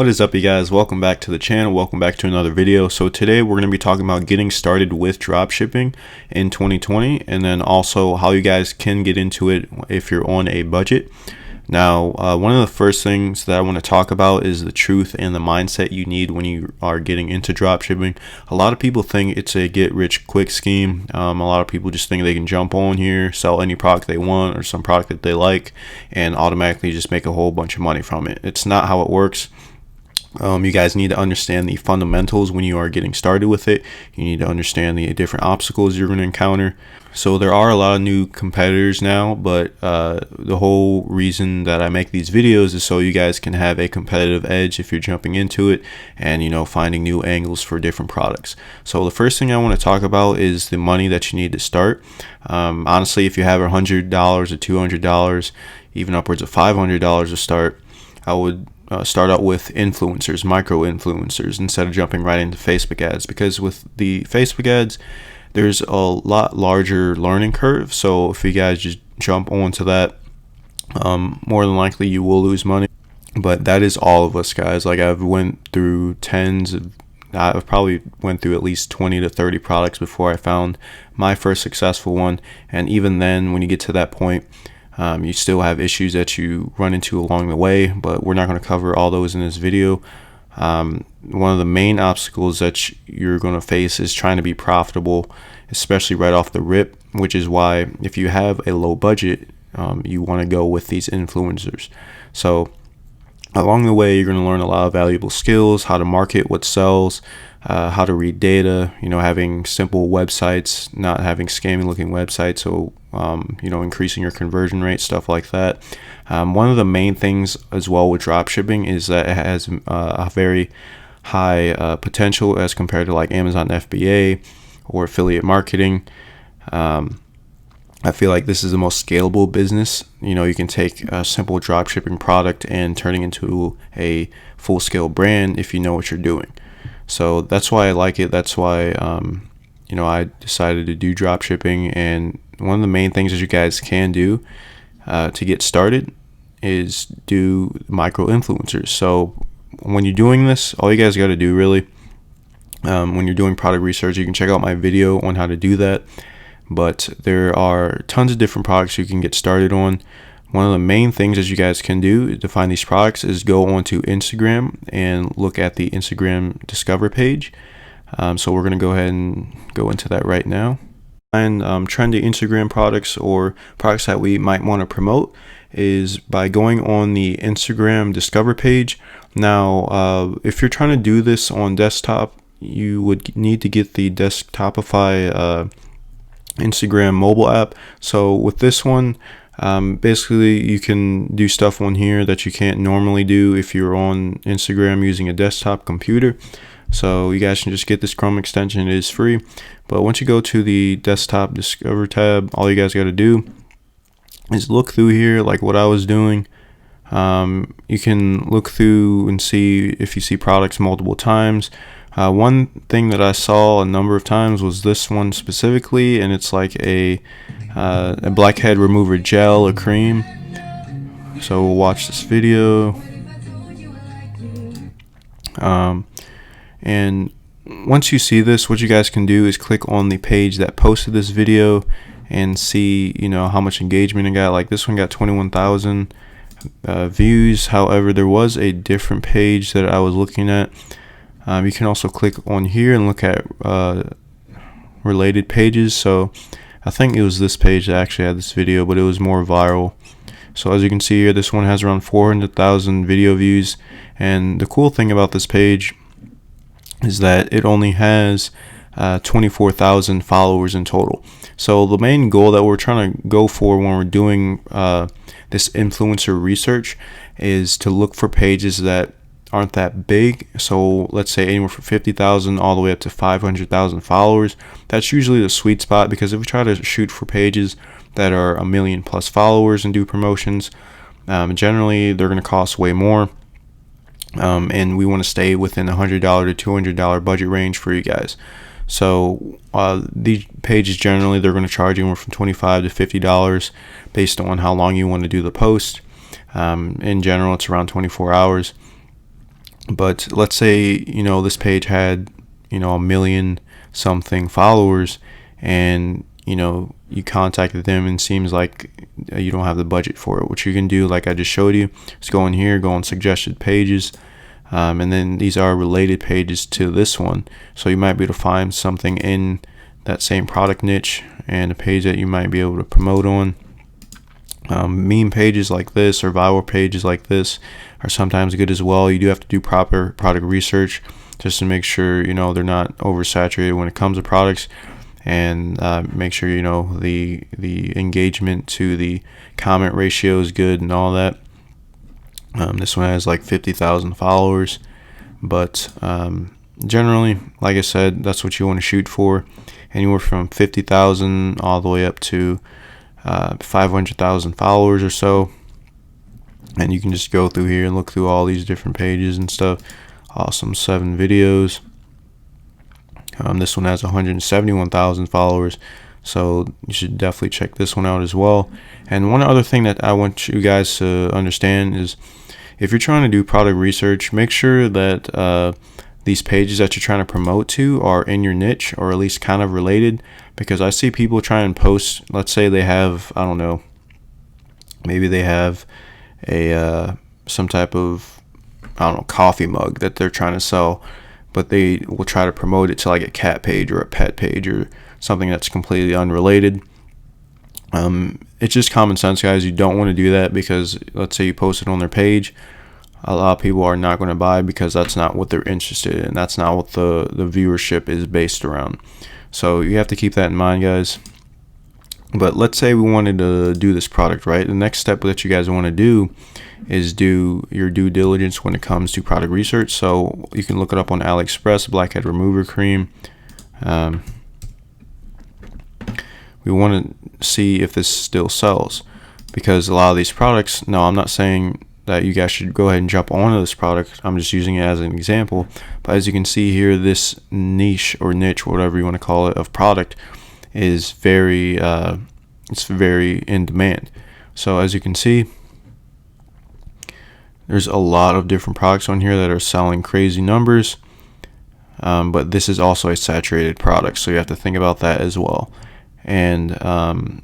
What is up, you guys? Welcome back to the channel. Welcome back to another video. So today we're going to be talking about getting started with dropshipping in 2020, and then also how you guys can get into it if you're on a budget. Now, one of the first things that I want to talk about is the truth and the mindset you need when you are getting into dropshipping. A lot of people think it's a get-rich-quick scheme. A lot of people just think they can jump on here, sell any product they want or some product that they like, and automatically just make a whole bunch of money from it. It's not how it works. You guys need to understand the fundamentals when you are getting started with it. You need to understand the different obstacles you're going to encounter. So there are a lot of new competitors now, but the whole reason that I make these videos is so you guys can have a competitive edge if you're jumping into it and, finding new angles for different products. So the first thing I want to talk about is the money that you need to start. Honestly, if you have $100 or $200, even upwards of $500 to start, I would start out with influencers, micro influencers, instead of jumping right into Facebook ads, because with the Facebook ads there's a lot larger learning curve. So if you guys just jump onto that, more than likely you will lose money. But that is all of us, guys. Like, I've probably went through at least 20 to 30 products before I found my first successful one, and even then, when you get to that point, you still have issues that you run into along the way, but we're not going to cover all those in this video. One of the main obstacles that you're going to face is trying to be profitable, especially right off the rip, which is why if you have a low budget, you want to go with these influencers. So along the way, you're going to learn a lot of valuable skills: how to market, what sells, how to read data, having simple websites, not having scammy looking websites. So, increasing your conversion rate, stuff like that. One of the main things as well with dropshipping is that it has a very high potential as compared to like Amazon FBA or affiliate marketing. I feel like this is the most scalable business. You can take a simple dropshipping product and turning into a full-scale brand if you know what you're doing. So that's why I like it. That's why I decided to do dropshipping. And one of the main things that you guys can do to get started is do micro influencers. So when you're doing this, all you guys got to do really, when you're doing product research, you can check out my video on how to do that. But there are tons of different products you can get started on. One of the main things that you guys can do to find these products is go onto Instagram and look at the Instagram Discover page. So we're going to go ahead and go into that right now. And trendy Instagram products or products that we might want to promote is by going on the Instagram Discover page. Now, if you're trying to do this on desktop, you would need to get the Desktopify Instagram mobile app. So with this one, basically you can do stuff on here that you can't normally do if you're on Instagram using a desktop computer. So you guys can just get this Chrome extension. It is free. But once you go to the desktop Discover tab, all you guys got to do is look through here like what I was doing. You can look through and see if you see products multiple times. One thing that I saw a number of times was this one specifically, and it's like a blackhead remover gel or cream. So we'll watch this video. And once you see this, what you guys can do is click on the page that posted this video and see, how much engagement it got. Like, this one got 21,000 views. However, there was a different page that I was looking at. You can also click on here and look at related pages. So I think it was this page that actually had this video, but it was more viral. So as you can see here, this one has around 400,000 video views. And the cool thing about this page is that it only has 24,000 followers in total. So the main goal that we're trying to go for when we're doing this influencer research is to look for pages that aren't that big. So let's say anywhere from 50,000 all the way up to 500,000 followers. That's usually the sweet spot, because if we try to shoot for pages that are 1 million plus followers and do promotions, generally they're going to cost way more. And we want to stay within $100 to $200 budget range for you guys. So these pages generally they're going to charge you anywhere from $25 to $50 based on how long you want to do the post. In general, it's around 24 hours. But let's say, this page had, a million something followers, and, you contacted them and seems like you don't have the budget for it. What you can do, like I just showed you, is go in here, go on suggested pages, and then these are related pages to this one. So you might be able to find something in that same product niche and a page that you might be able to promote on. Meme pages like this or viral pages like this are sometimes good as well. You do have to do proper product research just to make sure they're not oversaturated when it comes to products, and make sure the engagement to the comment ratio is good and all that. This one has like 50,000 followers, but generally, like I said, that's what you want to shoot for, anywhere from 50,000 all the way up to 500,000 followers or so. And you can just go through here and look through all these different pages and stuff. Awesome, 7 videos. This one has 171,000 followers, so you should definitely check this one out as well. And one other thing that I want you guys to understand is, if you're trying to do product research, make sure that these pages that you're trying to promote to are in your niche, or at least kind of related. Because I see people try and post, let's say they have, I don't know, maybe they have a some type of, I don't know, coffee mug that they're trying to sell, but they will try to promote it to like a cat page or a pet page or something that's completely unrelated. It's just common sense, guys. You don't want to do that, because let's say you post it on their page, a lot of people are not going to buy because that's not what they're interested in. That's not what the viewership is based around. So you have to keep that in mind, guys. But let's say we wanted to do this product, right? The next step that you guys want to do is do your due diligence when it comes to product research. So you can look it up on AliExpress, blackhead remover cream. We want to see if this still sells, because a lot of these products, no, I'm not saying that you guys should go ahead and jump onto this product. I'm just using it as an example. But as you can see here, this niche or niche, whatever you want to call it, of product is very it's very in demand. So as you can see, there's a lot of different products on here that are selling crazy numbers, but this is also a saturated product, so you have to think about that as well. And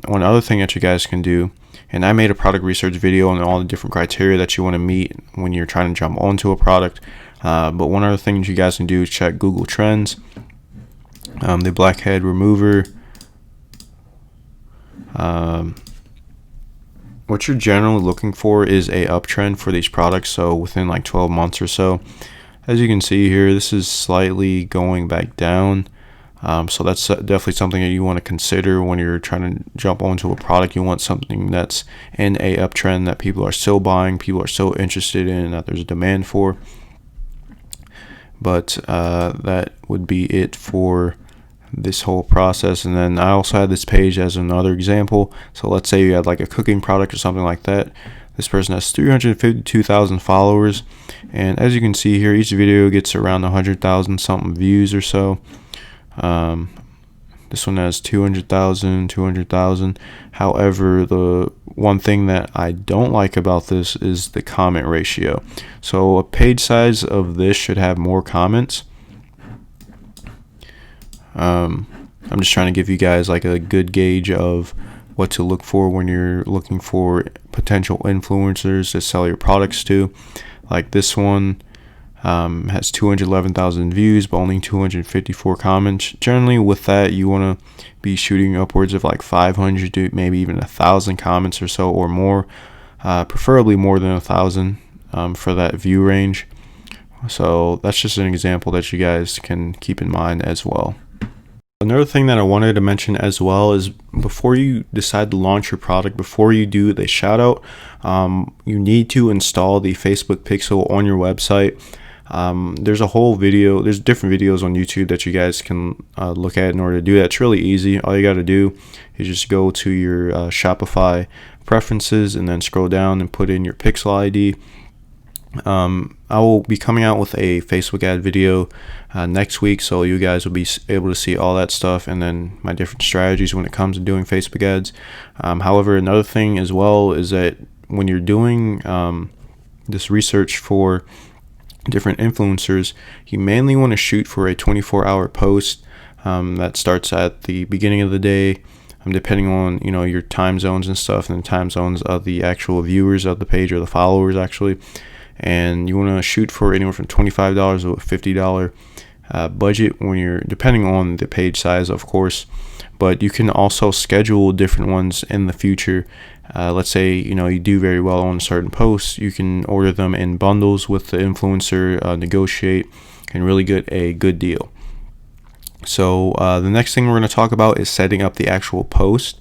one other thing that you guys can do, and I made a product research video on all the different criteria that you want to meet when you're trying to jump onto a product, but one other thing that you guys can do is check Google Trends. The blackhead remover, what you're generally looking for is a uptrend for these products, so within like 12 months or so. As you can see here, this is slightly going back down, so that's definitely something that you want to consider when you're trying to jump onto a product. You want something that's in a uptrend, that people are still buying, people are still interested in, that there's a demand for. But that would be it for this whole process. And then I also had this page as another example. So let's say you had like a cooking product or something like that. This person has 352,000 followers, and as you can see here, each video gets around 100,000 something views or so. This one has 200,000. However, the one thing that I don't like about this is the comment ratio. So a page size of this should have more comments. I'm just trying to give you guys like a good gauge of what to look for when you're looking for potential influencers to sell your products to. Like this one has 211,000 views but only 254 comments. Generally with that, you want to be shooting upwards of like 500 to maybe even 1,000 comments or so, or more, preferably more than 1,000 for that view range. So that's just an example that you guys can keep in mind as well. Another thing that I wanted to mention as well is, before you decide to launch your product, before you do the shout out, you need to install the Facebook pixel on your website. There's a whole video, there's different videos on YouTube that you guys can look at in order to do that. It's really easy. All you got to do is just go to your Shopify preferences and then scroll down and put in your pixel ID. I will be coming out with a Facebook ad video next week, so you guys will be able to see all that stuff and then my different strategies when it comes to doing Facebook ads. However, another thing as well is that when you're doing this research for different influencers, you mainly want to shoot for a 24-hour post that starts at the beginning of the day, depending on your time zones and stuff, and the time zones of the actual viewers of the page, or the followers actually. And you want to shoot for anywhere from $25 to a $50 budget when you're, depending on the page size, of course. But you can also schedule different ones in the future. Let's say you do very well on certain posts, you can order them in bundles with the influencer, negotiate, and really get a good deal. So the next thing we're going to talk about is setting up the actual post.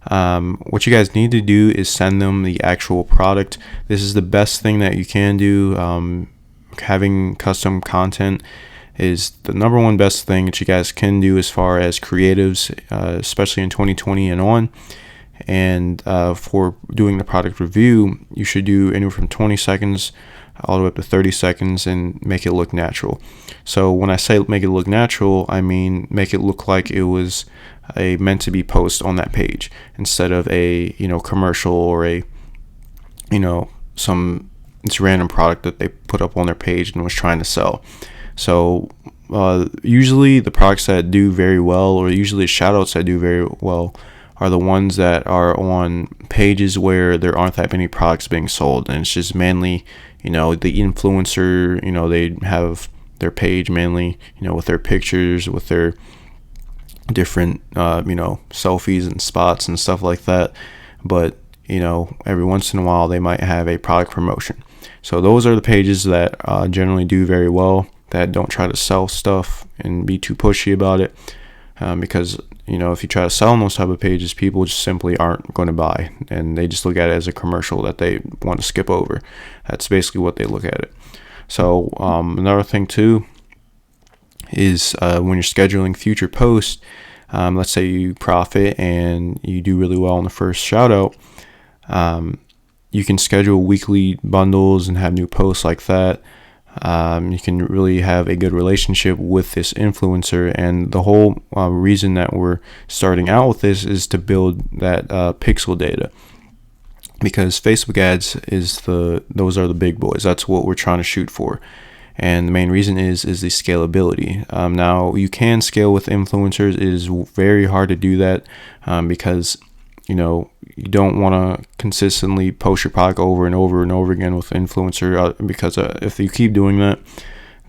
What you guys need to do is send them the actual product. This is the best thing that you can do. Having custom content is the number one best thing that you guys can do as far as creatives, especially in 2020 and on. And for doing the product review, you should do anywhere from 20 seconds all the way up to 30 seconds and make it look natural. So when I say make it look natural, I mean make it look like it was a meant to be post on that page, instead of a commercial, or a some random product that they put up on their page and was trying to sell. So usually the products that do very well, or usually the shoutouts that do very well, are the ones that are on pages where there aren't that many products being sold, and it's just mainly the influencer, they have their page mainly with their pictures, with their different selfies and spots and stuff like that. But every once in a while they might have a product promotion. So those are the pages that generally do very well, that don't try to sell stuff and be too pushy about it, because if you try to sell on those type of pages, people just simply aren't going to buy, and they just look at it as a commercial that they want to skip over. That's basically what they look at it. So another thing too is when you're scheduling future posts, let's say you profit and you do really well on the first shout out, you can schedule weekly bundles and have new posts like that. You can really have a good relationship with this influencer, and the whole reason that we're starting out with this is to build that pixel data, because Facebook ads those are the big boys. That's what we're trying to shoot for, and the main reason is the scalability. Now you can scale with influencers. It is very hard to do that because you don't want to consistently post your product over and over and over again with influencer, because if you keep doing that,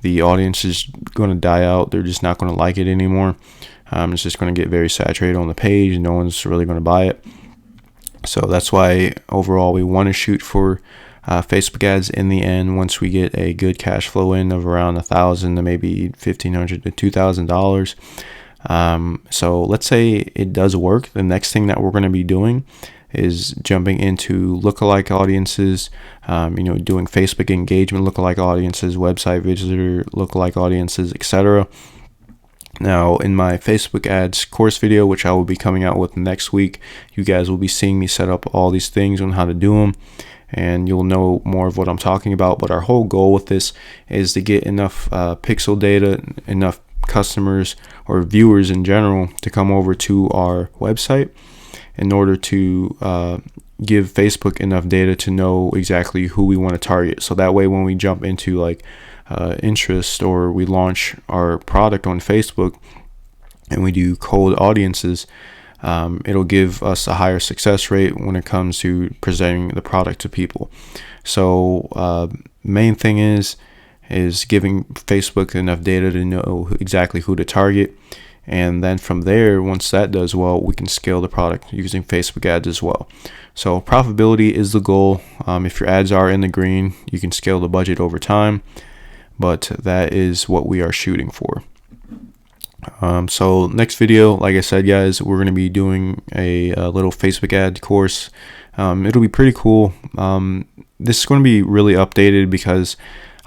the audience is going to die out. They're just not going to like it anymore. It's just going to get very saturated on the page, and no one's really going to buy it. So that's why overall we want to shoot for Facebook ads in the end, once we get a good cash flow in of around $1,000 to maybe $1,500 to $2,000. So let's say it does work. The next thing that we're going to be doing is jumping into lookalike audiences, doing Facebook engagement lookalike audiences, website visitor lookalike audiences, etc. Now, in my Facebook ads course video, which I will be coming out with next week, you guys will be seeing me set up all these things on how to do them, and you'll know more of what I'm talking about. But our whole goal with this is to get enough pixel data, enough customers or viewers in general to come over to our website in order to give Facebook enough data to know exactly who we want to target. So that way, when we jump into interest, or we launch our product on Facebook and we do cold audiences, it'll give us a higher success rate when it comes to presenting the product to people. So main thing is giving Facebook enough data to know exactly who to target. And then from there, once that does well, we can scale the product using Facebook ads as well. So profitability is the goal. If your ads are in the green, you can scale the budget over time, but that is what we are shooting for. So next video, like I said, guys, we're going to be doing a little Facebook ad course. It'll be pretty cool. This is going to be really updated, because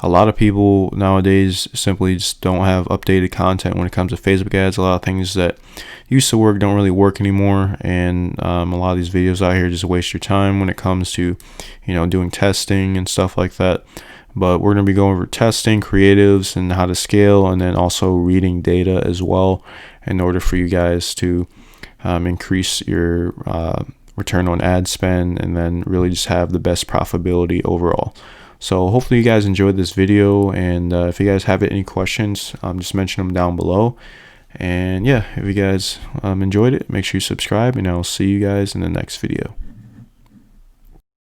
a lot of people nowadays simply just don't have updated content when it comes to Facebook ads. A lot of things that used to work don't really work anymore, and a lot of these videos out here just waste your time when it comes to doing testing and stuff like that. But we're going to be going over testing, creatives, and how to scale, and then also reading data as well, in order for you guys to increase your return on ad spend, and then really just have the best profitability overall. So hopefully you guys enjoyed this video, and if you guys have any questions, just mention them down below. And yeah, if you guys enjoyed it, make sure you subscribe, and I'll see you guys in the next video.